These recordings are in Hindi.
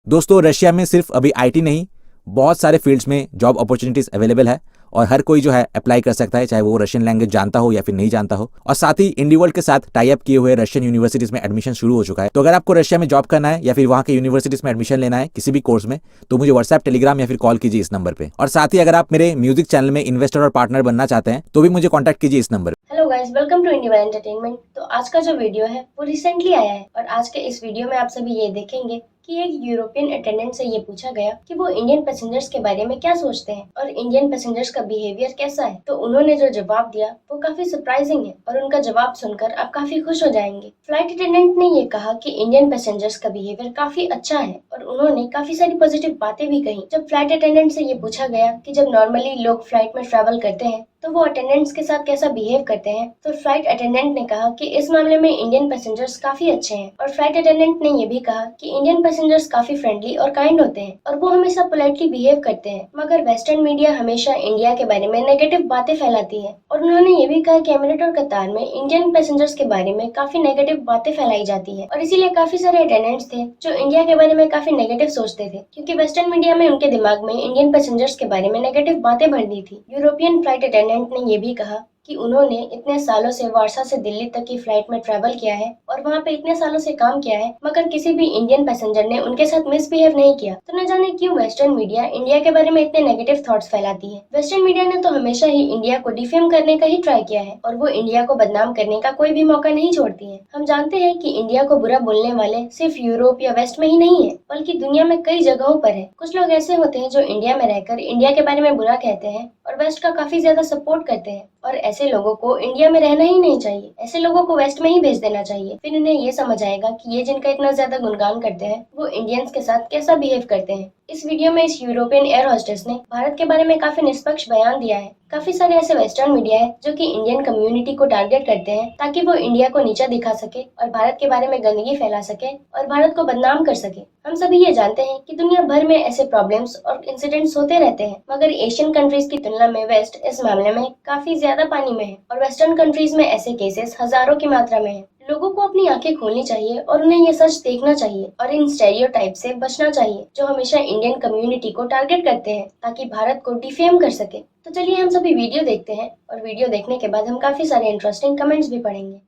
दोस्तों रशिया में सिर्फ अभी आईटी नहीं, बहुत सारे फील्ड्स में जॉब अपॉर्चुनिटीज अवेलेबल है और हर कोई जो है अप्लाई कर सकता है, चाहे वो रशियन लैंग्वेज जानता हो या फिर नहीं जानता हो। और साथ ही इंडी वर्ल्ड के साथ टाई अप किए हुए रशियन यूनिवर्सिटीज में एडमिशन शुरू हो चुका है। तो अगर आपको रशिया में जॉब करना है या फिर वहाँ के यूनिवर्सिटीज में एडमिशन लेना है किसी भी कोर्स में, तो मुझे व्हाट्सएप, टेलीग्राम या फिर कॉल कीजिए इस नंबर पे। और साथ ही अगर आप मेरे म्यूजिक चैनल में इन्वेस्टर और पार्टनर बनना चाहते हैं तो भी मुझे कॉन्टैक्ट कीजिए इस नंबर पे। Hello guys, welcome to India entertainment. तो आज का जो वीडियो है वो रिसेंटली आया है और आज के इस वीडियो में आप सभी ये देखेंगे कि एक यूरोपियन अटेंडेंट से ये पूछा गया कि वो इंडियन पैसेंजर्स के बारे में क्या सोचते हैं और इंडियन पैसेंजर्स का बिहेवियर कैसा है। तो उन्होंने जो जवाब दिया वो काफी सरप्राइजिंग है और उनका जवाब सुनकर आप काफी खुश हो जाएंगे। फ्लाइट अटेंडेंट ने ये कहा कि इंडियन पैसेंजर्स का बिहेवियर काफी अच्छा है और उन्होंने काफी सारी पॉजिटिव बातें भी कही। जब फ्लाइट अटेंडेंट से ये पूछा गया कि जब नॉर्मली लोग फ्लाइट में ट्रैवल करते हैं तो वो अटेंडेंट्स के साथ कैसा बिहेव करते हैं, तो फ्लाइट अटेंडेंट ने कहा कि इस मामले में इंडियन पैसेंजर्स काफी अच्छे हैं। और फ्लाइट अटेंडेंट ने ये भी कहा कि इंडियन पैसेंजर्स काफी फ्रेंडली और काइंड होते हैं और वो हमेशा पोलाइटली बिहेव करते हैं। मगर वेस्टर्न मीडिया हमेशा इंडिया के बारे में नेगेटिव बातें फैलाती है और उन्होंने ये भी कहा कि एमिरेट और कतार में इंडियन पैसेंजर्स के बारे में काफी नेगेटिव बातें फैलाई जाती है और इसीलिए काफी सारे अटेंडेंट्स थे जो इंडिया के बारे में काफी नेगेटिव सोचते थे, क्योंकि वेस्टर्न मीडिया में उनके दिमाग में इंडियन पैसेंजर्स के बारे में नेगेटिव बातें भर दी थी। यूरोपियन फ्लाइट अटेंडेंट ने ये भी कहा कि उन्होंने इतने सालों से वारसा से दिल्ली तक की फ्लाइट में ट्रैवल किया है और वहाँ पे इतने सालों से काम किया है, मगर किसी भी इंडियन पैसेंजर ने उनके साथ मिसबिहेव नहीं किया। तो न जाने क्यों वेस्टर्न मीडिया इंडिया के बारे में इतने नेगेटिव थॉट्स फैलाती है। वेस्टर्न मीडिया ने तो हमेशा ही इंडिया को डिफेम करने का ही ट्राई किया है और वो इंडिया को बदनाम करने का कोई भी मौका नहीं छोड़ती है। हम जानते हैं कि इंडिया को बुरा बोलने वाले सिर्फ यूरोप या वेस्ट में ही नहीं है, बल्कि दुनिया में कई जगहों पर है। कुछ लोग ऐसे होते हैं जो इंडिया में रहकर इंडिया के बारे में बुरा कहते हैं और वेस्ट का काफी ज्यादा सपोर्ट करते हैं और ऐसे लोगों को इंडिया में रहना ही नहीं चाहिए। ऐसे लोगों को वेस्ट में ही भेज देना चाहिए। फिर इन्हें ये समझ आएगा कि ये जिनका इतना ज्यादा गुणगान करते हैं वो इंडियंस के साथ कैसा बिहेव करते हैं। इस वीडियो में इस यूरोपियन एयर होस्टेस ने भारत के बारे में काफी निष्पक्ष बयान दिया है। काफी सारे ऐसे वेस्टर्न मीडिया है जो कि इंडियन कम्युनिटी को टारगेट करते हैं ताकि वो इंडिया को नीचा दिखा सके और भारत के बारे में गंदगी फैला सके और भारत को बदनाम कर सके। हम सभी ये जानते हैं कि दुनिया भर में ऐसे प्रॉब्लम्स और इंसिडेंट्स होते रहते हैं, मगर एशियन कंट्रीज की तुलना में वेस्ट इस मामले में काफी ज्यादा पानी में है और वेस्टर्न कंट्रीज में ऐसे केसेस हजारों की मात्रा में है। लोगों को अपनी आंखें खोलनी चाहिए और उन्हें ये सच देखना चाहिए और इन स्टेरियोटाइप से बचना चाहिए जो हमेशा इंडियन कम्युनिटी को टारगेट करते हैं ताकि भारत को डिफेम कर सके। तो चलिए हम सभी वीडियो देखते हैं और वीडियो देखने के बाद हम काफी सारे इंटरेस्टिंग कमेंट्स भी पढ़ेंगे।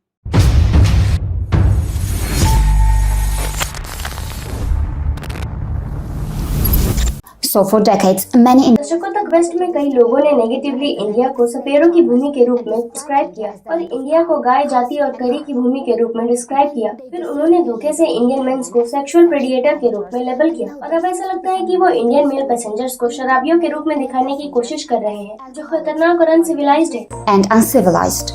So for decades, many दशकों तक वेस्ट में कई लोगों ने नेगेटिवली इंडिया को सपेरों की भूमि के रूप में डिस्क्राइब किया और इंडिया को गाय जाति और करी की भूमि के रूप में डिस्क्राइब किया। फिर उन्होंने धोखे से इंडियन मेंस को सेक्सुअल प्रेडिएटर के रूप में लेबल किया और अब ऐसा लगता है कि वो इंडियन मेल पैसेंजर्स को शराबियों के रूप में दिखाने की कोशिश कर रहे हैं जो खतरनाक और अनसिविलाइज्ड है and uncivilized.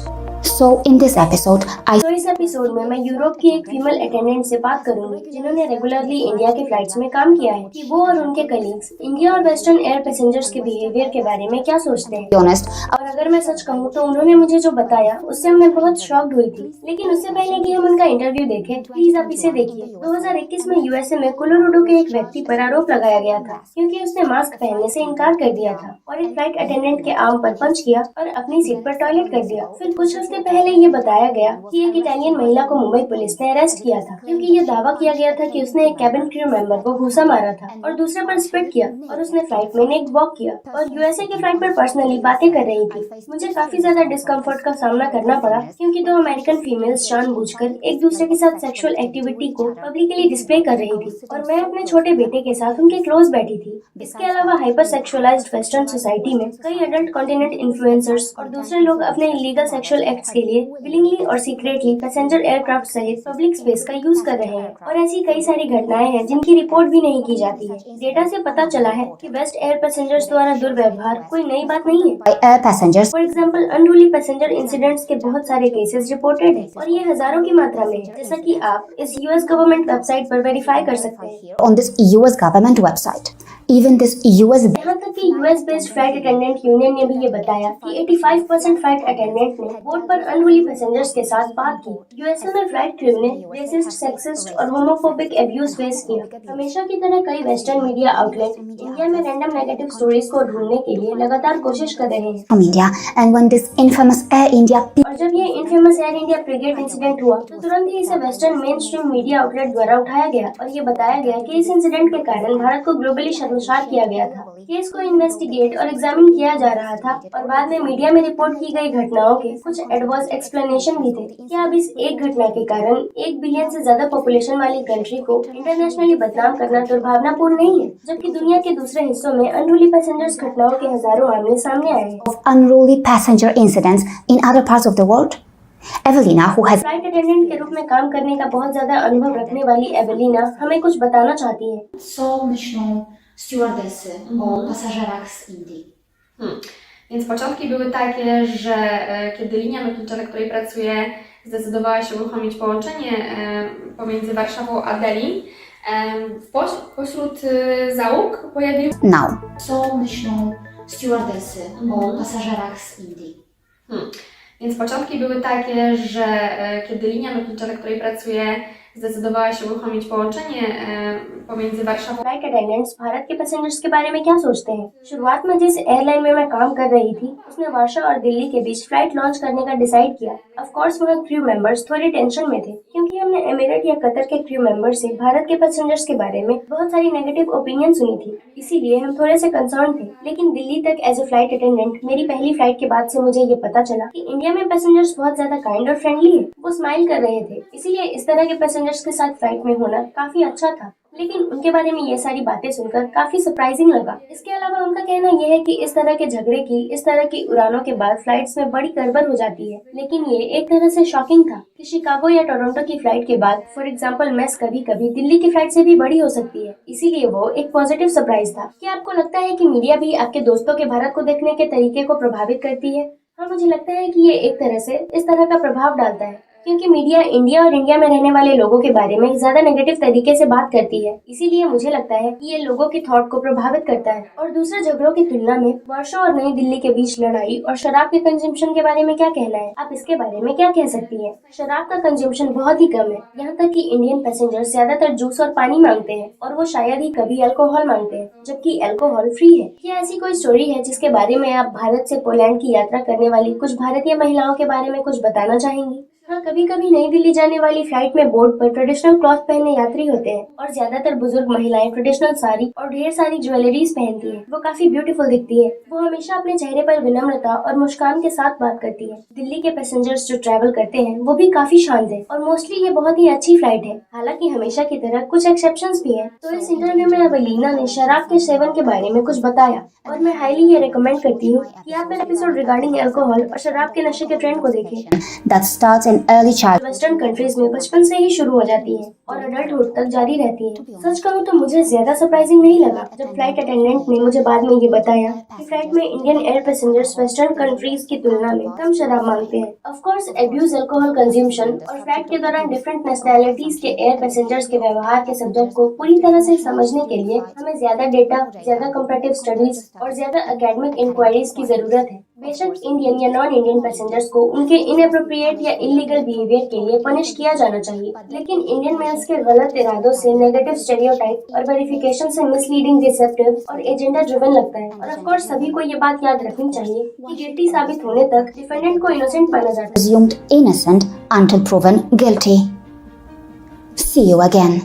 So in this episode, तो इस एपिसोड में मैं यूरोप की एक फीमेल अटेंडेंट से बात करूंगी जिन्होंने रेगुलरली इंडिया के फ्लाइट्स में काम किया है कि वो और उनके कलीग्स इंडिया और वेस्टर्न एयर पैसेंजर्स के बिहेवियर के बारे में क्या सोचते हैं। be honest, और अगर मैं सच कहूँ तो उन्होंने मुझे जो बताया उससे मैं बहुत शॉक्ड हुई थी। लेकिन उससे पहले कि हम उनका इंटरव्यू देखें, प्लीज आप इसे देखिए। 2021 में यूएसए में कोलोराडो के एक व्यक्ति पर आरोप लगाया गया था क्योंकि उसने मास्क पहनने से इनकार कर दिया था और एक फ्लाइट अटेंडेंट के आर्म पर पंच किया और अपनी सीट पर टॉयलेट कर दिया। फिर कुछ हफ्ते पहले ये बताया गया कि एक इटालियन महिला को मुंबई पुलिस ने अरेस्ट किया था क्योंकि ये दावा किया गया था कि उसने एक कैबिन क्रू मेंबर को घूसा मारा था और दूसरे पर स्पिट किया और उसने फ्लाइट में नेक वॉक किया और यूएसए की फ्लाइट पर पर्सनली बातें कर रही थी। मुझे काफी ज्यादा डिस्कम्फर्ट का सामना करना पड़ा क्योंकि दो अमेरिकन फीमेल्स जानबूझकर एक दूसरे के साथ सेक्सुअल एक्टिविटी को पब्लिकली डिस्प्ले कर रही थी और मैं अपने छोटे बेटे के साथ उनके क्लोज बैठी थी। इसके अलावा हाइपर सेक्सुअलाइज्ड वेस्टर्न सोसाइटी में कई अडल्ट कॉन्टिनेंट इन्फ्लुएंसर्स और दूसरे लोग अपने इलीगल सेक्सुअल एक्ट्स के लिए विलिंगली और सीक्रेटली पैसेंजर एयरक्राफ्ट सहित पब्लिक स्पेस का यूज कर रहे हैं और ऐसी कई सारी घटनाएं हैं जिनकी रिपोर्ट भी नहीं की जाती है। डेटा से पता चला है कि वेस्ट एयर पैसेंजर्स द्वारा दुर्व्यवहार कोई नई बात नहीं है। by air passengers for example unruly passenger incidents के बहुत सारे केसेस रिपोर्टेड है और ये हजारों की मात्रा में है, जैसा कि आप इस यूएस गवर्नमेंट वेबसाइट पर वेरीफाई कर सकते हैं। on this US government website. Even this US यहाँ तक कि ही US based flight attendant union ने भी ये बताया कि 85% फ्लाइट अटेंडेंट ने बोर्ड पर अनरूली पैसेंजर्स के साथ बात की। यूएसए में फ्लाइट क्रू ने रेसिस्ट, सेक्सिस्ट और होमोफोबिक एब्यूज फेस किया। हमेशा की तरह कई वेस्टर्न मीडिया आउटलेट इंडिया में रैंडम नेगेटिव स्टोरीज को ढूंढने के लिए लगातार कोशिश कर रहे हैं। from India, and when this infamous Air India और जब ये infamous air India frigate incident हुआ तो तुरंत ही इसे western main stream media outlet द्वारा उठाया गया और ये बताया गया कि इस इंसिडेंट के कारण भारत को ग्लोबली शर्मसार किया गया था। केस को इन्वेस्टिगेट और एग्जामिन किया जा रहा था और बाद में मीडिया में रिपोर्ट की गई घटनाओं के कुछ एडवर्स एक्सप्लेनेशन भी थे। क्या अब इस एक घटना के कारण 1 बिलियन से ज्यादा पॉपुलेशन वाली कंट्री को इंटरनेशनली बदनाम करना दुर्भावनापूर्ण नहीं है, जबकि दुनिया के दूसरे हिस्सों में अनरूली पैसेंजर्स घटनाओं के हजारों मामले सामने आए हैं। of unruly passenger incidents in other parts of the world? Evelina, who has flight attendant के रूप में काम करने का बहुत ज्यादा अनुभव रखने वाली एवेलिना हमें कुछ बताना चाहती है। Co myślą stewardesy o pasażerach z Indii? Więc początki były takie, że kiedy linia lotnicza, na której pracuję, zdecydowała się uruchomić połączenie pomiędzy Warszawą a Delhi, pośród załóg pojawiły Now. Co myślą stewardesy o pasażerach z Indii? Więc początki były takie, że kiedy linia lotnicza, na której pracuję, zdecydowała się uruchomić połączenie pomiędzy Warszawą flight attendants Bharat के पैसेंजर्स के बारे में क्या सोचते हैं? शुरुआत में जिस एयरलाइन में मैं काम कर रही थी उसने वार्शा और दिल्ली के बीच फ्लाइट लॉन्च करने का डिसाइड किया। ऑफ कोर्स वहाँ क्रू मेंबर्स थोड़ी टेंशन में थे क्योंकि हमने एमिरेट या कतर के क्रू मेंबर्स से भारत के पैसेंजर्स के बारे में बहुत सारी नेगेटिव ओपिनियन सुनी थी, इसीलिए हम थोड़े से कंसर्न थे। लेकिन दिल्ली तक एज ए फ्लाइट अटेंडेंट मेरी पहली फ्लाइट के बाद से मुझे ये पता चला कि इंडिया में पैसेंजर्स बहुत ज्यादा काइंड और फ्रेंडली है। वो स्माइल कर रहे थे, इसीलिए इस तरह के पैसेंजर्स के साथ फ्लाइट में होना काफी अच्छा था। लेकिन उनके बारे में ये सारी बातें सुनकर काफी सरप्राइजिंग लगा। इसके अलावा उनका कहना यह है कि इस तरह के झगड़े की, इस तरह की उड़ानों के बाद फ्लाइट्स में बड़ी गड़बड़ हो जाती है। लेकिन ये एक तरह से शॉकिंग था कि शिकागो या टोरंटो की फ्लाइट के बाद फॉर एग्जांपल मेस कभी कभी दिल्ली की फ्लाइट से भी बड़ी हो सकती है, इसीलिए वो एक पॉजिटिव सरप्राइज था। क्या आपको लगता है कि मीडिया भी आपके दोस्तों के भारत को देखने के तरीके को प्रभावित करती है? हाँ, मुझे लगता है कि ये एक तरह से इस तरह का प्रभाव डालता है क्योंकि मीडिया इंडिया और इंडिया में रहने वाले लोगों के बारे में ज्यादा नेगेटिव तरीके से बात करती है, इसीलिए मुझे लगता है कि ये लोगों के थॉट को प्रभावित करता है। और दूसरे झगड़ों की तुलना में वार्शा और नई दिल्ली के बीच लड़ाई और शराब के कंजम्पशन के बारे में क्या कहना है? आप इसके बारे में क्या कह सकती हैं? शराब का कंजम्पशन बहुत ही कम है, यहाँ तक कि इंडियन पैसेंजर्स ज्यादातर जूस और पानी मांगते हैं और वो शायद ही कभी अल्कोहल मांगते हैं, जबकि अल्कोहल फ्री है। क्या ऐसी कोई स्टोरी है जिसके बारे में आप भारत से पोलैंड की यात्रा करने वाली कुछ भारतीय महिलाओं के बारे में कुछ बताना चाहेंगी? हाँ, कभी कभी नई दिल्ली जाने वाली फ्लाइट में बोर्ड पर ट्रेडिशनल क्लॉथ पहने यात्री होते हैं और ज्यादातर बुजुर्ग महिलाएं ट्रेडिशनल साड़ी और ढेर सारी ज्वेलरीज पहनती हैं। वो काफी ब्यूटीफुल दिखती है। वो हमेशा अपने चेहरे पर विनम्रता और मुस्कान के साथ बात करती है। दिल्ली के पैसेंजर्स जो ट्रैवल करते हैं वो भी काफी शांत है और मोस्टली ये बहुत ही अच्छी फ्लाइट है। हालांकि हमेशा की तरह कुछ एक्सेप्शंस भी हैं। तो इस इंटरव्यू में एवेलिना ने शराब के सेवन के बारे में कुछ बताया और मैं हाईली ये रिकमेंड करती हूँ कि आप मेरा एपिसोड रिगार्डिंग अल्कोहल और शराब के नशे के ट्रेंड को देखें। that starts in early childhood. Western countries में बचपन से ही शुरू हो जाती है और अडल्टहुड तक जारी रहती है। सच कहूँ तो मुझे ज्यादा सरप्राइजिंग नहीं लगा जब फ्लाइट अटेंडेंट ने मुझे बाद में ये बताया कि फ्लाइट में Indian air passengers western countries की तुलना में कम शराब मांगते हैं। Of course abuse alcohol consumption और फ्लाइट के दौरान डिफरेंट नेशनैलिटीज के एयर पैसेंजर्स के व्यवहार के सब्जेक्ट को पूरी तरह से समझने के लिए हमें ज्यादा डेटा, ज्यादा कंपैरेटिव स्टडीज और ज्यादा एकेडमिक इंक्वायरीज की जरूरत है। बेशक इंडियन या नॉन इंडियन पैसेंजर्स को उनके इनएप्रोप्रिएट या इलीगल बिहेवियर के लिए पनिश किया जाना चाहिए, लेकिन इंडियन मेल्स के गलत इरादों से, नेगेटिव स्टेरियोटाइप और वेरिफिकेशन से मिसलीडिंग, डिसेप्टिव और एजेंडा ड्रिवन लगता है। और ऑफ कोर्स सभी को ये बात याद रखनी चाहिए कि गिल्टी साबित होने तक डिफेंडेंट को इनोसेंट माना जाता है। Presumed innocent until proven guilty. See you again.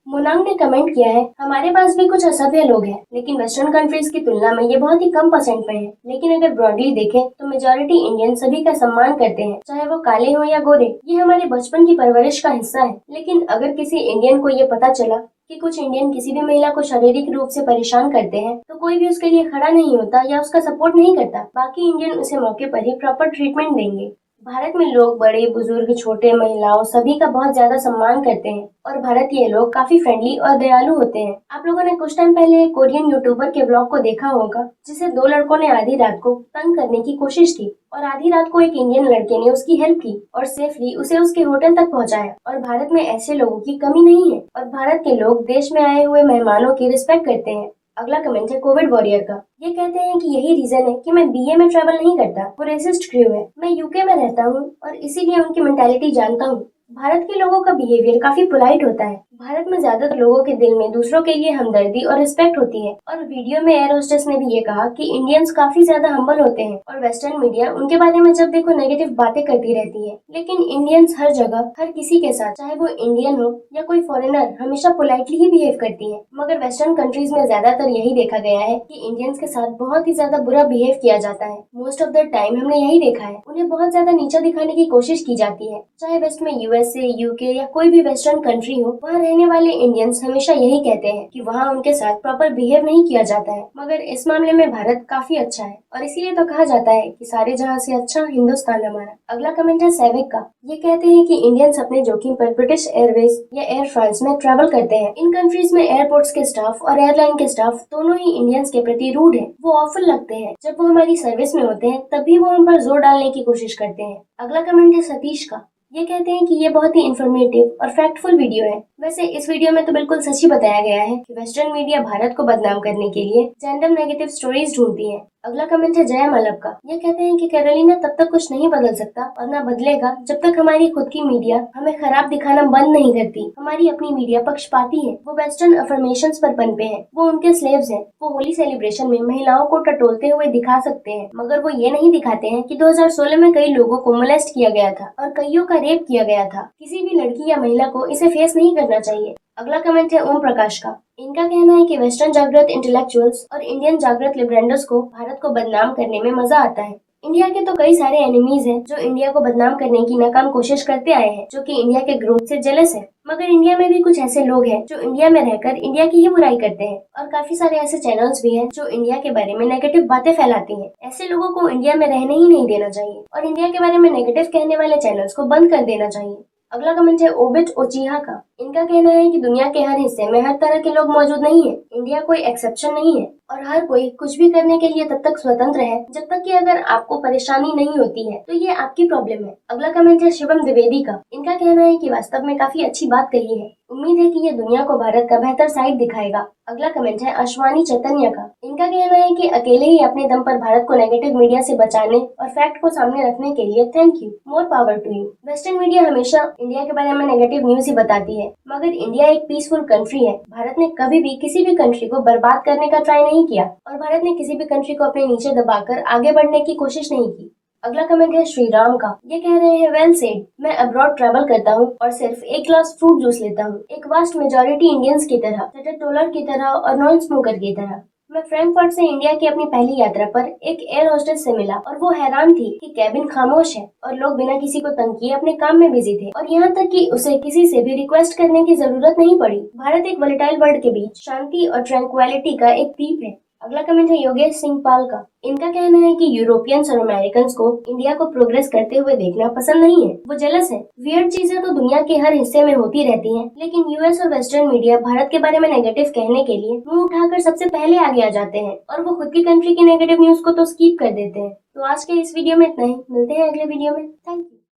Monank ने कमेंट किया है, हमारे पास भी कुछ असभ्य लोग हैं, लेकिन वेस्टर्न कंट्रीज की तुलना में ये बहुत ही कम परसेंट में है। लेकिन अगर ब्रॉडली देखें तो मेजॉरिटी इंडियन सभी का सम्मान करते हैं, चाहे वो काले हो या गोरे। ये हमारे बचपन की परवरिश का हिस्सा है। लेकिन अगर किसी इंडियन को ये पता चला कि कुछ इंडियन किसी भी महिला को शारीरिक रूप से परेशान करते हैं तो कोई भी उसके लिए खड़ा नहीं होता या उसका सपोर्ट नहीं करता। बाकी इंडियन उसे मौके पर ही प्रॉपर ट्रीटमेंट देंगे। भारत में लोग बड़े बुजुर्ग छोटे महिलाओं सभी का बहुत ज्यादा सम्मान करते हैं और भारतीय लोग काफी फ्रेंडली और दयालु होते हैं। आप लोगों ने कुछ टाइम पहले एक कोरियन यूट्यूबर के ब्लॉग को देखा होगा जिसे दो लड़कों ने आधी रात को तंग करने की कोशिश की और आधी रात को एक इंडियन लड़के ने उसकी हेल्प की और सेफली उसे उसके होटल तक पहुंचाया। और भारत में ऐसे लोगों की कमी नहीं है और भारत के लोग देश में आए हुए मेहमानों की रिस्पेक्ट करते हैं। अगला कमेंट है कोविड वॉरियर का। ये कहते हैं कि यही रीजन है कि मैं बीए में ट्रैवल नहीं करता, वो रेसिस्ट क्रू है। मैं यूके में रहता हूँ और इसीलिए उनकी मेंटालिटी जानता हूँ। भारत के लोगों का बिहेवियर काफी पोलाइट होता है। भारत में ज्यादातर लोगों के दिल में दूसरों के लिए हमदर्दी और रिस्पेक्ट होती है। और वीडियो में एयर होस्टेस ने भी ये कहा कि इंडियंस काफी ज्यादा हम्बल होते हैं और वेस्टर्न मीडिया उनके बारे में जब देखो नेगेटिव बातें करती रहती है। लेकिन इंडियंस हर जगह हर किसी के साथ, चाहे वो इंडियन हो या कोई फॉरेनर, हमेशा पोलाइटली ही बिहेव करती है। मगर वेस्टर्न कंट्रीज में ज्यादातर यही देखा गया है कि इंडियंस के साथ बहुत ही ज्यादा बुरा बिहेव किया जाता है। मोस्ट ऑफ द टाइम हमने यही देखा है, उन्हें बहुत ज्यादा नीचा दिखाने की कोशिश की जाती है। चाहे वेस्ट में यूएसए, यूके या कोई भी वेस्टर्न कंट्री हो, वहाँ रहने वाले इंडियंस हमेशा यही कहते हैं कि वहाँ उनके साथ प्रॉपर बिहेव नहीं किया जाता है। मगर इस मामले में भारत काफी अच्छा है और इसीलिए तो कहा जाता है कि सारे जहाँ से अच्छा हिंदुस्तान हमारा। अगला कमेंट है सैविक का। ये कहते हैं कि इंडियंस अपने जोखिम पर ब्रिटिश एयरवेज या एयर फ्रांस में ट्रैवल करते हैं। इन कंट्रीज में एयरपोर्ट्स के स्टाफ और एयरलाइन के स्टाफ दोनों ही इंडियंस के प्रति रूड है। वो ऑफर लगते हैं। जब वो हमारी सर्विस में होते हैं तभी वो हम पर जोर डालने की कोशिश करते हैं। अगला कमेंट है सतीश का। ये कहते हैं कि ये बहुत ही इन्फॉर्मेटिव और फैक्टफुल वीडियो है। वैसे इस वीडियो में तो बिल्कुल सच ही बताया गया है कि वेस्टर्न मीडिया भारत को बदनाम करने के लिए रैंडम नेगेटिव स्टोरीज ढूंढती है। अगला कमेंट है जया मल्लब का। ये कहते हैं कि कैरोलिना तब तक कुछ नहीं बदल सकता और ना बदलेगा जब तक हमारी खुद की मीडिया हमें खराब दिखाना बंद नहीं करती। हमारी अपनी मीडिया पक्षपाती है। वो वेस्टर्न अफर्मेशंस पर पनपे हैं। वो उनके स्लेव्स हैं। वो होली सेलिब्रेशन में महिलाओं को टटोलते हुए दिखा सकते हैं, मगर वो ये नहीं दिखाते हैं कि 2016 में कई लोगों को मोलेस्ट किया गया था और कईयों का रेप किया गया था। किसी भी लड़की या महिला को इसे फेस नहीं करना चाहिए। अगला कमेंट है ओम प्रकाश का। इनका कहना है कि वेस्टर्न जागृत इंटेलेक्चुअल्स और इंडियन जागृत लिबरेंडर्स को भारत को बदनाम करने में मजा आता है। इंडिया के तो कई सारे एनिमीज हैं जो इंडिया को बदनाम करने की नाकाम कोशिश करते आए हैं, जो कि इंडिया के ग्रोथ से जेलस है। मगर इंडिया में भी कुछ ऐसे लोग हैं जो इंडिया में रहकर इंडिया की ही बुराई करते हैं और काफी सारे ऐसे चैनल्स भी हैं जो इंडिया के बारे में नेगेटिव बातें फैलाती हैं। ऐसे लोगों को इंडिया में रहने ही नहीं देना चाहिए और इंडिया के बारे में नेगेटिव कहने वाले चैनल्स को बंद कर देना चाहिए। अगला कमेंट है ओबिट ओचिहा का। इनका कहना है कि दुनिया के हर हिस्से में हर तरह के लोग मौजूद नहीं है। इंडिया कोई एक्सेप्शन नहीं है और हर कोई कुछ भी करने के लिए तब तक स्वतंत्र है जब तक कि अगर आपको परेशानी नहीं होती है तो ये आपकी प्रॉब्लम है। अगला कमेंट है शिवम द्विवेदी का। इनका कहना है कि वास्तव में काफी अच्छी बात कही है। उम्मीद है कि ये दुनिया को भारत का बेहतर साइड दिखाएगा। अगला कमेंट है अश्वानी चैतन्य का। इनका कहना है कि अकेले ही अपने दम पर भारत को नेगेटिव मीडिया से बचाने और फैक्ट को सामने रखने के लिए thank you, more power to you. Western media हमेशा इंडिया के बारे में नेगेटिव न्यूज ही बताती है, मगर इंडिया एक पीसफुल कंट्री है। भारत ने कभी भी किसी भी कंट्री को बर्बाद करने का ट्राई नहीं किया और भारत ने किसी भी कंट्री को अपने नीचे दबाकर आगे बढ़ने की कोशिश नहीं की। अगला कमेंट है श्री राम का। ये कह रहे हैं वेल सेड, मैं अब्रॉड ट्रैवल करता हूँ और सिर्फ एक ग्लास फ्रूट जूस लेता हूँ। एक वास्ट मेजॉरिटी इंडियंस की तरह, टटर की तरह और नॉन स्मोकर की तरह। मैं फ्रैंकफर्ट से इंडिया की अपनी पहली यात्रा पर एक एयर होस्टेस से मिला और वो हैरान थी कि कैबिन खामोश है और लोग बिना किसी को तंग किए अपने काम में बिजी थे और यहाँ तक कि उसे किसी से भी रिक्वेस्ट करने की जरूरत नहीं पड़ी। भारत एक वोलेटाइल वर्ल्ड के बीच शांति और ट्रैंक्विलिटी का एक द्वीप है। अगला कमेंट है योगेश सिंह पाल का। इनका कहना है कि यूरोपियंस और अमेरिकन को इंडिया को प्रोग्रेस करते हुए देखना पसंद नहीं है। वो जेलस है। वियर्ड चीजें तो दुनिया के हर हिस्से में होती रहती हैं, लेकिन यूएस और वेस्टर्न मीडिया भारत के बारे में नेगेटिव कहने के लिए मुंह उठाकर सबसे पहले आगे आ जाते हैं और वो खुद की कंट्री की नेगेटिव न्यूज को तो स्किप कर देते हैं। तो आज के इस वीडियो में इतना ही। मिलते हैं अगले वीडियो में। Thank you.